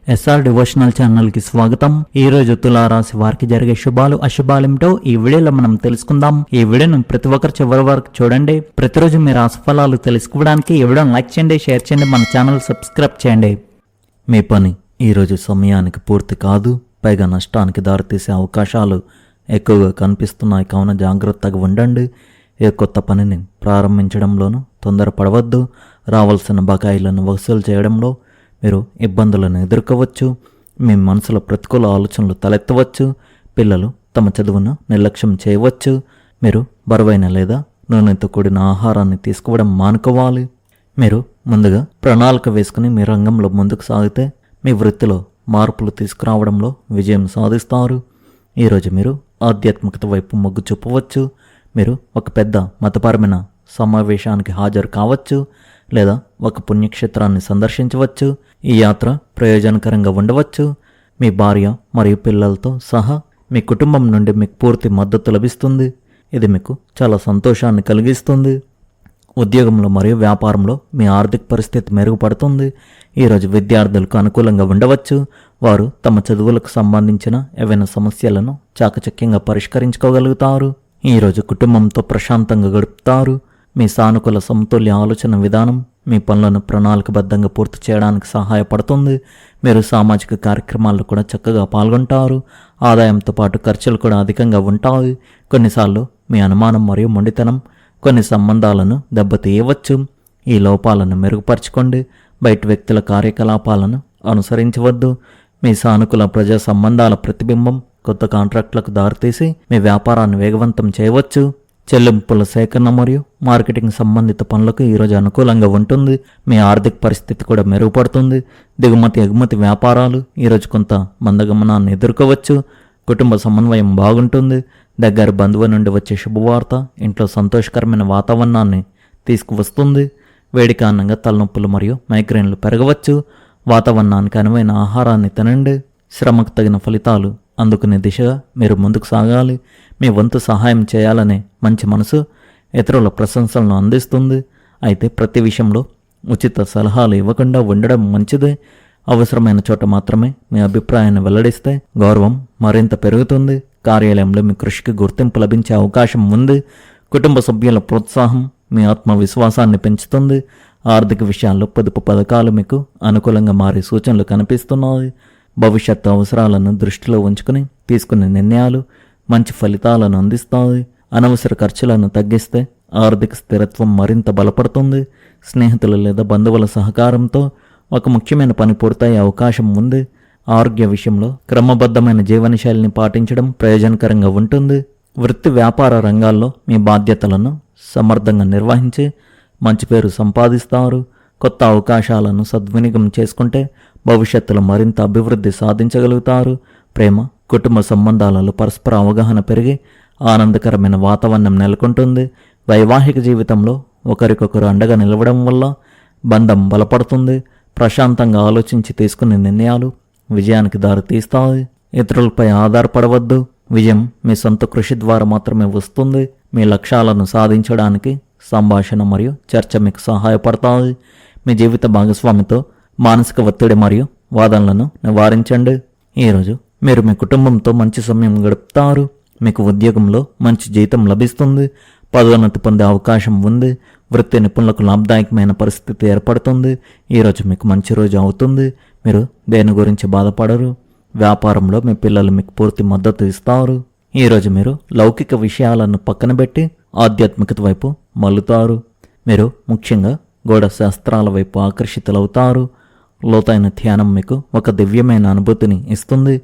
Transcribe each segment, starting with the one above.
SR devotional ఛానల్కి స్వాగతం. ఈ రోజు తులారాశి వారికి జరిగే శుభాలు అశుభాలేమిటో ఈ వీడియోలో మనం తెలుసుకుందాం. ఈ వీడియోను ప్రతి ఒక్కరు చివరి వరకు చూడండి. ప్రతిరోజు మీ రాశి ఫలాలు తెలుసుకోవడానికి ఈ వీడియోను లైక్ చేయండి, షేర్ చేయండి, మన ఛానల్ సబ్స్క్రైబ్ చేయండి. మీ పని ఈరోజు సమయానికి పూర్తి కాదు, పైగా నష్టానికి దారితీసే అవకాశాలు ఎక్కువగా కనిపిస్తున్నాయి. కావున జాగ్రత్తగా ఉండండి. ఏ కొత్త పనిని ప్రారంభించడంలోనూ తొందరపడవద్దు. రావాల్సిన బకాయిలను వసూలు చేయడంలో మీరు ఇబ్బందులను ఎదుర్కోవచ్చు. మీ మనసులో ప్రతికూల ఆలోచనలు తలెత్తవచ్చు. పిల్లలు తమ చదువును నిర్లక్ష్యం చేయవచ్చు. మీరు బరువైన లేదా నూనెతో కూడిన ఆహారాన్ని తీసుకోవడం మానుకోవాలి. మీరు ముందుగా ప్రణాళిక వేసుకుని మీ రంగంలో ముందుకు సాగితే మీ వృత్తిలో మార్పులు తీసుకురావడంలో విజయం సాధిస్తారు. ఈరోజు మీరు ఆధ్యాత్మికత వైపు మొగ్గు చూపవచ్చు. మీరు ఒక పెద్ద మతపరమైన సమావేశానికి హాజరు కావచ్చు లేదా ఒక పుణ్యక్షేత్రాన్ని సందర్శించవచ్చు. ఈ యాత్ర ప్రయోజనకరంగా ఉండవచ్చు. మీ భార్య మరియు పిల్లలతో సహా మీ కుటుంబం నుండి మీకు పూర్తి మద్దతు లభిస్తుంది. ఇది మీకు చాలా సంతోషాన్ని కలిగిస్తుంది. ఉద్యోగంలో మరియు వ్యాపారంలో మీ ఆర్థిక పరిస్థితి మెరుగుపడుతుంది. ఈరోజు విద్యార్థులకు అనుకూలంగా ఉండవచ్చు. వారు తమ చదువులకు సంబంధించిన ఏవైనా సమస్యలను చాకచక్యంగా పరిష్కరించుకోగలుగుతారు. ఈరోజు కుటుంబంతో ప్రశాంతంగా గడుపుతారు. మీ సానుకూల సమతుల్య ఆలోచన విధానం మీ పనులను ప్రణాళికబద్ధంగా పూర్తి చేయడానికి సహాయపడుతుంది. మీరు సామాజిక కార్యక్రమాల్లో కూడా చక్కగా పాల్గొంటారు. ఆదాయంతో పాటు ఖర్చులు కూడా అధికంగా ఉంటాయి. కొన్నిసార్లు మీ అనుమానం మరియు మొండితనం కొన్ని సంబంధాలను దెబ్బతీయవచ్చు. ఈ లోపాలను మెరుగుపరచుకోండి. బయట వ్యక్తుల కార్యకలాపాలను అనుసరించవద్దు. మీ సానుకూల ప్రజా సంబంధాల ప్రతిబింబం కొత్త కాంట్రాక్టులకు దారితీసి మీ వ్యాపారాన్ని వేగవంతం చేయవచ్చు. చెల్లింపుల సేకరణ మరియు మార్కెటింగ్ సంబంధిత పనులకు ఈరోజు అనుకూలంగా ఉంటుంది. మీ ఆర్థిక పరిస్థితి కూడా మెరుగుపడుతుంది. దిగుమతి ఎగుమతి వ్యాపారాలు ఈరోజు కొంత మందగమనాన్ని ఎదుర్కోవచ్చు. కుటుంబ సమన్వయం బాగుంటుంది. దగ్గర బంధువు నుండి వచ్చే శుభవార్త ఇంట్లో సంతోషకరమైన వాతావరణాన్ని తీసుకువస్తుంది. వేడి కారణంగా తలనొప్పులు మరియు మైగ్రేన్లు పెరగవచ్చు. వాతావరణానికి అనువైన ఆహారాన్ని తినండి. శ్రమకు తగిన ఫలితాలు అందుకునే దిశగా మీరు ముందుకు సాగాలి. మీ వంతు సహాయం చేయాలనే మంచి మనసు ఇతరుల ప్రశంసలను అందిస్తుంది. అయితే ప్రతి విషయంలో ఉచిత సలహాలు ఇవ్వకుండా ఉండడం మంచిదే. అవసరమైన చోట మాత్రమే మీ అభిప్రాయాన్ని వెల్లడిస్తే గౌరవం మరింత పెరుగుతుంది. కార్యాలయంలో మీ కృషికి గుర్తింపు లభించే అవకాశం ఉంది. కుటుంబ సభ్యుల ప్రోత్సాహం మీ ఆత్మవిశ్వాసాన్ని పెంచుతుంది. ఆర్థిక విషయాల్లో పొదుపు పథకాలు మీకు అనుకూలంగా మారే సూచనలు కనిపిస్తున్నాయి. భవిష్యత్తు అవసరాలను దృష్టిలో ఉంచుకుని తీసుకునే నిర్ణయాలు మంచి ఫలితాలను అందిస్తాయి. అనవసర ఖర్చులను తగ్గిస్తే ఆర్థిక స్థిరత్వం మరింత బలపడుతుంది. స్నేహితులు లేదా బంధువుల సహకారంతో ఒక ముఖ్యమైన పని పూర్తయ్యే అవకాశం ఉంది. ఆరోగ్య విషయంలో క్రమబద్ధమైన జీవనశైలిని పాటించడం ప్రయోజనకరంగా ఉంటుంది. వృత్తి వ్యాపార రంగాల్లో మీ బాధ్యతలను సమర్థంగా నిర్వహించి మంచి పేరు సంపాదిస్తారు. కొత్త అవకాశాలను సద్వినియోగం చేసుకుంటే భవిష్యత్తులో మరింత అభివృద్ధి సాధించగలుగుతారు. ప్రేమ కుటుంబ సంబంధాలలో పరస్పర అవగాహన పెరిగి ఆనందకరమైన వాతావరణం నెలకొంటుంది. వైవాహిక జీవితంలో ఒకరికొకరు అండగా నిలవడం వల్ల బంధం బలపడుతుంది. ప్రశాంతంగా ఆలోచించి తీసుకునే నిర్ణయాలు విజయానికి దారితీస్తాయి. ఇతరులపై ఆధారపడవద్దు. విజయం మీ సొంత కృషి ద్వారా మాత్రమే వస్తుంది. మీ లక్ష్యాలను సాధించడానికి సంభాషణ మరియు చర్చ మీకు సహాయపడతాయి. మీ జీవిత భాగస్వామితో మానసిక ఒత్తిడి మరియు వాదనలను నివారించండి. ఈరోజు మీరు మీ కుటుంబంతో మంచి సమయం గడుపుతారు. మీకు ఉద్యోగంలో మంచి జీతం లభిస్తుంది. పదోన్నతి పొందే అవకాశం ఉంది. వృత్తి నిపుణులకు లాభదాయకమైన పరిస్థితి ఏర్పడుతుంది. ఈరోజు మీకు మంచి రోజు అవుతుంది. మీరు దేని గురించి బాధపడరు. వ్యాపారంలో మీ పిల్లలు మీకు పూర్తి మద్దతు ఇస్తారు. ఈరోజు మీరు లౌకిక విషయాలను పక్కన పెట్టి ఆధ్యాత్మికత వైపు మల్లుతారు. మీరు ముఖ్యంగా గోడ శాస్త్రాల వైపు ఆకర్షితులవుతారు. లోతైన ధ్యానం మీకు ఒక దివ్యమైన అనుభూతిని ఇస్తుంది.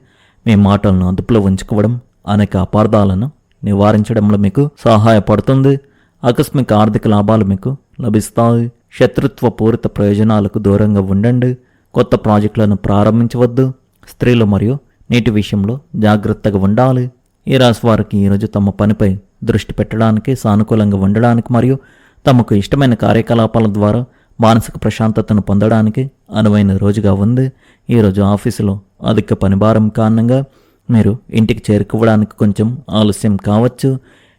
మీ మాటలను అదుపులో ఉంచుకోవడం అనేక అపార్థాలను నివారించడంలో మీకు సహాయపడుతుంది. ఆకస్మిక ఆర్థిక లాభాలు మీకు లభిస్తాయి. శత్రుత్వ పూరిత ప్రయోజనాలకు దూరంగా ఉండండి. కొత్త ప్రాజెక్టులను ప్రారంభించవద్దు. స్త్రీలు మరియు నీటి విషయంలో జాగ్రత్తగా ఉండాలి. ఈ రాశి వారికి ఈరోజు తమ పనిపై దృష్టి పెట్టడానికి, సానుకూలంగా ఉండడానికి మరియు తమకు ఇష్టమైన కార్యకలాపాల ద్వారా మానసిక ప్రశాంతతను పొందడానికి అనువైన రోజుగా ఉంది. ఈరోజు ఆఫీసులో అధిక పనిభారం కారణంగా మీరు ఇంటికి చేరుకోవడానికి కొంచెం ఆలస్యం కావచ్చు.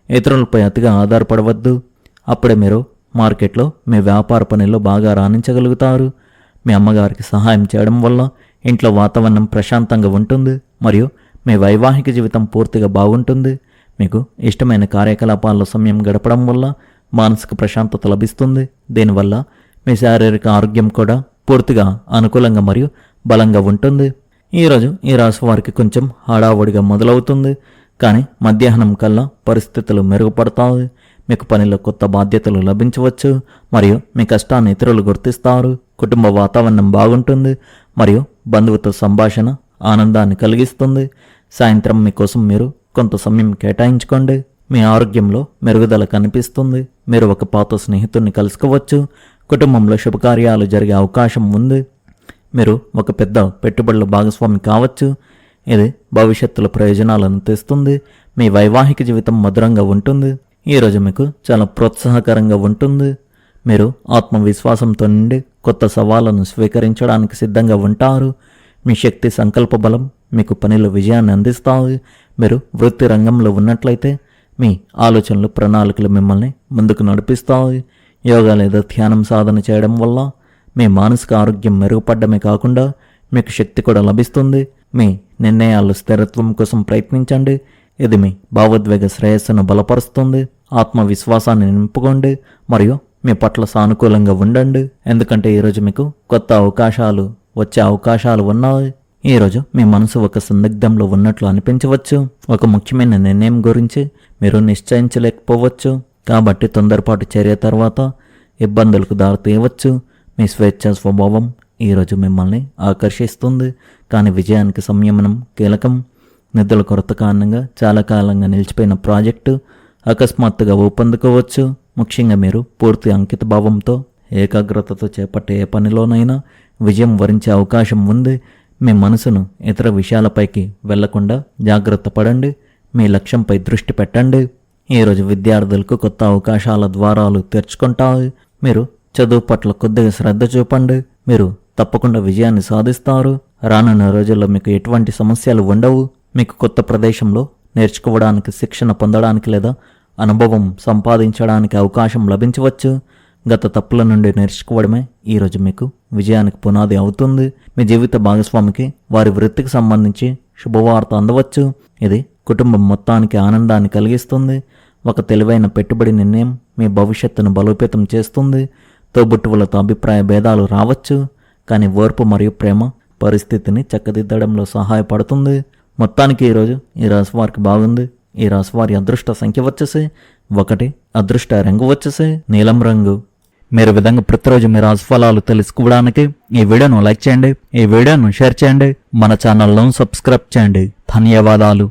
ఇతరులపై అతిగా ఆధారపడవద్దు. అప్పుడే మీరు మార్కెట్లో మీ వ్యాపార పనిలో బాగా రాణించగలుగుతారు. మీ అమ్మగారికి సహాయం చేయడం వల్ల ఇంట్లో వాతావరణం ప్రశాంతంగా ఉంటుంది మరియు మీ వైవాహిక జీవితం పూర్తిగా బాగుంటుంది. మీకు ఇష్టమైన కార్యకలాపాల్లో సమయం గడపడం వల్ల మానసిక ప్రశాంతత లభిస్తుంది. దీనివల్ల మీ శారీరక ఆరోగ్యం కూడా పూర్తిగా అనుకూలంగా మరియు బలంగా ఉంటుంది. ఈరోజు ఈ రాశి వారికి కొంచెం హడావుడిగా మొదలవుతుంది, కానీ మధ్యాహ్నం కల్లా పరిస్థితులు మెరుగుపడతాయి. మీకు పనిలో కొత్త బాధ్యతలు లభించవచ్చు మరియు మీ కష్టాన్ని ఇతరులు గుర్తిస్తారు. కుటుంబ వాతావరణం బాగుంటుంది మరియు బంధువుతో సంభాషణ ఆనందాన్ని కలిగిస్తుంది. సాయంత్రం మీకోసం మీరు కొంత సమయం కేటాయించుకోండి. మీ ఆరోగ్యంలో మెరుగుదల కనిపిస్తుంది. మీరు ఒక పాత స్నేహితుడిని కలుసుకోవచ్చు. కుటుంబంలో శుభకార్యాలు జరిగే అవకాశం ఉంది. మీరు ఒక పెద్ద పెట్టుబడుల భాగస్వామి కావచ్చు. ఇది భవిష్యత్తులో ప్రయోజనాలను తెస్తుంది. మీ వైవాహిక జీవితం మధురంగా ఉంటుంది. ఈరోజు మీకు చాలా ప్రోత్సాహకరంగా ఉంటుంది. మీరు ఆత్మవిశ్వాసంతో నిండి కొత్త సవాళ్లను స్వీకరించడానికి సిద్ధంగా ఉంటారు. మీ శక్తి సంకల్ప బలం మీకు పనిలో విజయాన్ని అందిస్తాయి. మీరు వృత్తి రంగంలో ఉన్నట్లయితే మీ ఆలోచనలు ప్రణాళికలు మిమ్మల్ని ముందుకు నడిపిస్తాయి. యోగా లేదా ధ్యానం సాధన చేయడం వల్ల మీ మానసిక ఆరోగ్యం మెరుగుపడమే కాకుండా మీకు శక్తి కూడా లభిస్తుంది. మీ నిర్ణయాలు స్థిరత్వం కోసం ప్రయత్నించండి. ఇది మీ భావోద్వేగ శ్రేయస్సును బలపరుస్తుంది. ఆత్మవిశ్వాసాన్ని నింపుకోండి మరియు మీ పట్ల సానుకూలంగా ఉండండి, ఎందుకంటే ఈరోజు మీకు కొత్త అవకాశాలు వచ్చే అవకాశాలు ఉన్నాయి. ఈరోజు మీ మనసు ఒక సందిగ్ధంలో ఉన్నట్లు అనిపించవచ్చు. ఒక ముఖ్యమైన నిర్ణయం గురించి మీరు నిశ్చయించలేకపోవచ్చు, కాబట్టి తొందరపాటు చర్య తర్వాత ఇబ్బందులకు దారితీయవచ్చు. మీ స్వేచ్ఛా స్వభావం ఈరోజు మిమ్మల్ని ఆకర్షిస్తుంది, కానీ విజయానికి సంయమనం కీలకం. నిధుల కొరత కారణంగా చాలా కాలంగా నిలిచిపోయిన ప్రాజెక్టు అకస్మాత్తుగా ఊపందుకోవచ్చు. ముఖ్యంగా మీరు పూర్తి అంకితభావంతో ఏకాగ్రతతో చేపట్టే ఏ పనిలోనైనా విజయం వరించే అవకాశం ఉంది. మీ మనసును ఇతర విషయాలపైకి వెళ్లకుండా జాగ్రత్త పడండి. మీ లక్ష్యంపై దృష్టి పెట్టండి. ఈరోజు విద్యార్థులకు కొత్త అవకాశాల ద్వారాలు తెరుచుకుంటాయి. మీరు చదువు పట్ల కొద్దిగా శ్రద్ధ చూపండి. మీరు తప్పకుండా విజయాన్ని సాధిస్తారు. రానున్న రోజుల్లో మీకు ఎటువంటి సమస్యలు ఉండవు. మీకు కొత్త ప్రదేశంలో నేర్చుకోవడానికి, శిక్షణ పొందడానికి లేదా అనుభవం సంపాదించడానికి అవకాశం లభించవచ్చు. గత తప్పుల నుండి నేర్చుకోవడమే ఈరోజు మీకు విజయానికి పునాది అవుతుంది. మీ జీవిత భాగస్వామికి వారి వృత్తికి సంబంధించి శుభవార్త అందవచ్చు. ఇది కుటుంబం మొత్తానికి ఆనందాన్ని కలిగిస్తుంది. ఒక తెలివైన పెట్టుబడి నిర్ణయం మీ భవిష్యత్తును బలోపేతం చేస్తుంది. తోబుట్టువులతో అభిప్రాయ భేదాలు రావచ్చు, కానీ ఓర్పు మరియు ప్రేమ పరిస్థితిని చక్కదిద్దడంలో సహాయపడుతుంది. మొత్తానికి ఈరోజు ఈ రాశి వారికి బాగుంది. ఈ రాశి వారి అదృష్ట సంఖ్య వచ్చేసి 1, అదృష్ట రంగు వచ్చేసి నీలం రంగు. మీరు విధంగా ప్రతిరోజు మీ రాశి ఫలాలు తెలుసుకోవడానికి ఈ వీడియోను లైక్ చేయండి, ఈ వీడియోను షేర్ చేయండి, మన ఛానల్ను సబ్స్క్రైబ్ చేయండి. ధన్యవాదాలు.